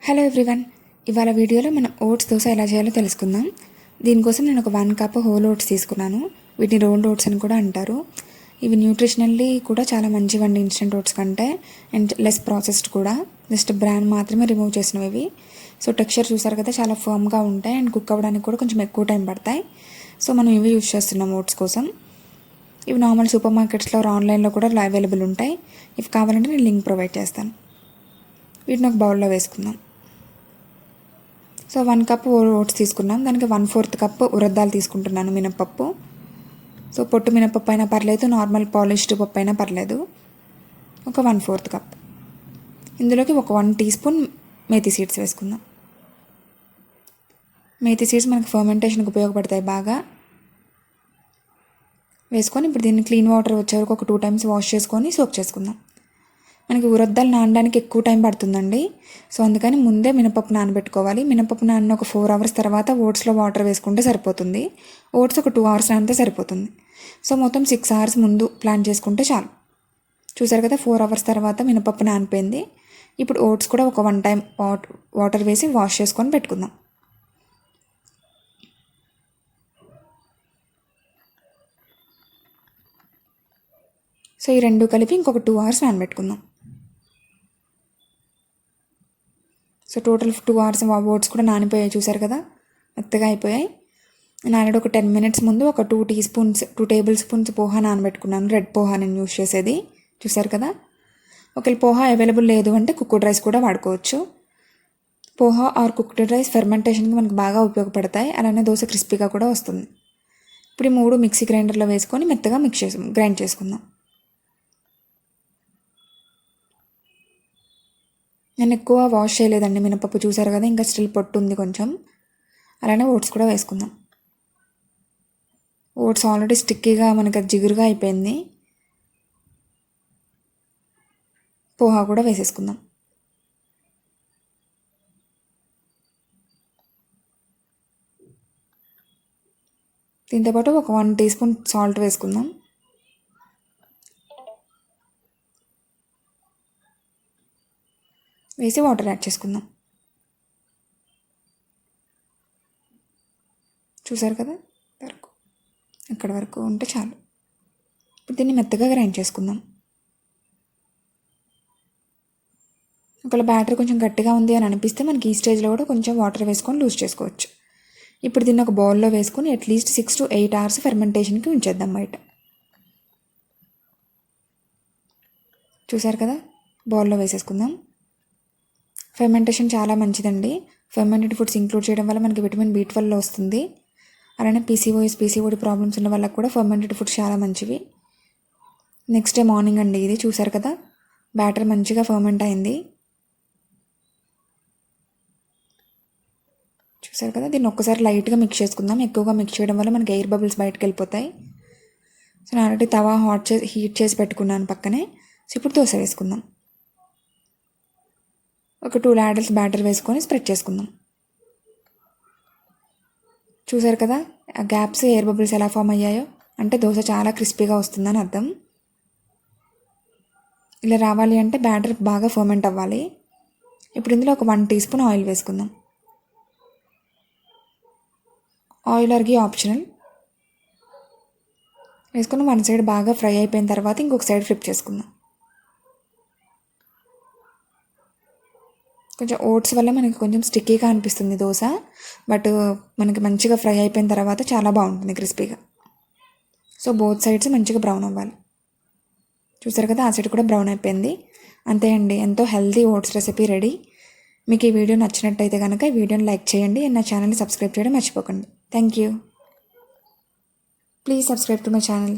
Hello everyone, ఇవాళ వీడియోలో మనం ఓట్స్ దోశ ఎలా చేయాలో తెలుసుకుందాం. దీనికోసం నేను ఒక 1 కప్ హోల్ ఓట్స్ తీసుకున్నాను. వీటిని రోల్డ్ ఓట్స్ అని కూడా అంటారు. ఇవి న్యూట్రిషనల్లీ కూడా చాలా మంచివండి ఇన్స్టెంట్ ఓట్స్ కంటే, అండ్ లెస్ ప్రాసెస్డ్ కూడా. జస్ట్ బ్రాన్ మాత్రమే రిమూవ్ చేసినవి ఇవి. సో టెక్స్చర్ చూసారు కదా, చాలా ఫర్మ్గా ఉంటాయి అండ్ కుక్ అవ్వడానికి కూడా కొంచెం ఎక్కువ టైం పడతాయి. సో మనం ఇవి యూజ్ చేస్తున్నాం ఓట్స్ కోసం. ఇవి నార్మల్ సూపర్ మార్కెట్స్లో ఆన్లైన్లో కూడా అవైలబుల్ ఉంటాయి. ఇవి కావాలంటే నేను లింక్ ప్రొవైడ్ చేస్తాను. వీటిని ఒక బౌల్లో వేసుకుందాం. సో 1 కప్ ఓట్స్ తీసుకున్నాం. దానికి 1/4 కప్ ఉరద్దాలు తీసుకుంటున్నాను, మినపప్పు. సో పొట్టు మినపప్పు అయినా పర్లేదు, నార్మల్ పాలిష్డ్ పప్పు అయినా పర్లేదు. ఒక 1/4 కప్. ఇందులోకి ఒక 1 టీ స్పూన్ మేతి సీడ్స్ వేసుకుందాం. మేతి సీడ్స్ మనకు ఫర్మెంటేషన్కి ఉపయోగపడతాయి బాగా. వేసుకొని ఇప్పుడు దీన్ని క్లీన్ వాటర్ వచ్చే వరకు ఒక 2 టైమ్స్ వాష్ చేసుకొని సోక్ చేసుకుందాం. మనకి ఉరద్దాలు నానడానికి ఎక్కువ టైం పడుతుందండి. సో అందుకని ముందే మినపప్పు నానబెట్టుకోవాలి. మినపప్పు నానిన ఒక 4 అవర్స్ తర్వాత ఓట్స్లో వాటర్ వేసుకుంటే సరిపోతుంది. ఓట్స్ ఒక 2 అవర్స్ నానితే సరిపోతుంది. సో మొత్తం 6 అవర్స్ ముందు ప్లాన్ చేసుకుంటే చాలు. చూసారు కదా, 4 అవర్స్ తర్వాత మినపప్పు నానిపోయింది. ఇప్పుడు ఓట్స్ కూడా ఒక 1 టైం వాటర్ వేసి వాష్ చేసుకొని పెట్టుకుందాం. సో ఈ రెండు కలిపి ఇంకొక 2 అవర్స్ నానబెట్టుకుందాం. సో టోటల్ 2 అవర్స్ ఓట్స్ కూడా నానిపోయాయి, చూసారు కదా, మెత్తగా అయిపోయాయి. నేను ఆల్రెడీ ఒక 10 మినిట్స్ ముందు ఒక 2 టేబుల్ స్పూన్స్ పోహా నానబెట్టుకున్నాను. రెడ్ పోహా నేను యూజ్ చేసేది, చూసారు కదా. ఒకవేళ పోహా అవైలబుల్ లేదు అంటే కుక్డ్ రైస్ కూడా వాడుకోవచ్చు. పోహా ఆర్ కుక్డ్ రైస్ ఫెర్మెంటేషన్కి మనకు బాగా ఉపయోగపడతాయి. అలానే దోశ క్రిస్పీగా కూడా వస్తుంది. ఇప్పుడు ఈ 3 మిక్సీ గ్రైండర్లో వేసుకొని మెత్తగా గ్రైండ్ చేసుకుందాం. నేను ఎక్కువ వాష్ చేయలేదండి మినపప్పు, చూసారు కదా, ఇంకా స్టిల్ పొట్టు ఉంది కొంచెం. అలానే ఓట్స్ కూడా వేసుకుందాం. ఓట్స్ ఆల్రెడీ స్టిక్కీగా మనకి జిగురుగా అయిపోయింది. పోహా కూడా వేసేసుకుందాం. దీంతోపాటు ఒక 1 టీ స్పూన్ సాల్ట్ వేసుకుందాం. వేసి వాటర్ యాడ్ చేసుకుందాం. చూసారు కదా, ఇక్కడ వరకు ఉంటే చాలు. ఇప్పుడు దీన్ని మెత్తగా గ్రైండ్ చేసుకుందాం. ఒకవేళ బ్యాటర్ కొంచెం గట్టిగా ఉంది అని అనిపిస్తే మనకి ఈ స్టేజ్లో కూడా కొంచెం వాటర్ వేసుకొని లూజ్ చేసుకోవచ్చు. ఇప్పుడు దీన్ని ఒక బౌల్లో వేసుకొని అట్లీస్ట్ 6 to 8 అవర్స్ ఫెర్మెంటేషన్కి ఉంచేద్దాం బయట. చూసారు కదా, బౌల్లో వేసేసుకుందాం. ఫెర్మెంటేషన్ చాలా మంచిదండి. ఫెర్మెంటెడ్ ఫుడ్స్ ఇంక్లూడ్ చేయడం వల్ల మనకి విటమిన్ B12 వస్తుంది. అలానే పీసీఓడి ప్రాబ్లమ్స్ ఉన్న వాళ్ళకి కూడా ఫర్మెంటెడ్ ఫుడ్స్ చాలా మంచివి. నెక్స్ట్ డే మార్నింగ్ అండి ఇది, చూసారు కదా, బ్యాటర్ మంచిగా ఫర్మెంట్ అయింది. చూసారు కదా, దీన్ని ఒక్కసారి లైట్గా మిక్స్ చేసుకుందాం. ఎక్కువగా మిక్స్ చేయడం వల్ల మనకి ఎయిర్ బబుల్స్ బయటకు వెళ్ళిపోతాయి. సో నేను ఆల్రెడీ తవా హీట్ చేసి పెట్టుకున్నాను పక్కనే. సో ఇప్పుడు దోశ వేసుకుందాం. ఒక 2 ladles బ్యాటర్ వేసుకొని స్ప్రెడ్ చేసుకుందాం. చూసారు కదా, ఆ గ్యాప్స్, ఎయిర్ బబుల్స్ ఎలా ఫామ్ అయ్యాయో, అంటే దోశ చాలా క్రిస్పీగా వస్తుందని అర్థం. ఇలా రావాలి అంటే బ్యాటర్ బాగా ఫర్మెంట్ అవ్వాలి. ఇప్పుడు ఇందులో ఒక 1 టీ స్పూన్ ఆయిల్ వేసుకుందాం. Oil are ghee optional. వేసుకుని 1 సైడ్ బాగా ఫ్రై అయిపోయిన తర్వాత ఇంకొక సైడ్ ఫ్లిప్ చేసుకుందాం. కొంచెం ఓట్స్ వల్ల మనకి కొంచెం స్టిక్కీగా అనిపిస్తుంది దోశ, బట్ మనకి మంచిగా ఫ్రై అయిపోయిన తర్వాత చాలా బాగుంటుంది క్రిస్పీగా. సో బోత్ సైడ్స్ మంచిగా బ్రౌన్ అవ్వాలి. చూసారు కదా, ఆ సైడ్ కూడా బ్రౌన్ అయిపోయింది. అంతే అండి, ఎంతో హెల్తీ ఓట్స్ రెసిపీ రెడీ. మీకు ఈ వీడియో నచ్చినట్టయితే కనుక ఈ వీడియోని లైక్ చేయండి అండ్ నా ఛానల్ని సబ్స్క్రైబ్ చేయడం మర్చిపోకండి. Thank you. Please subscribe to my channel.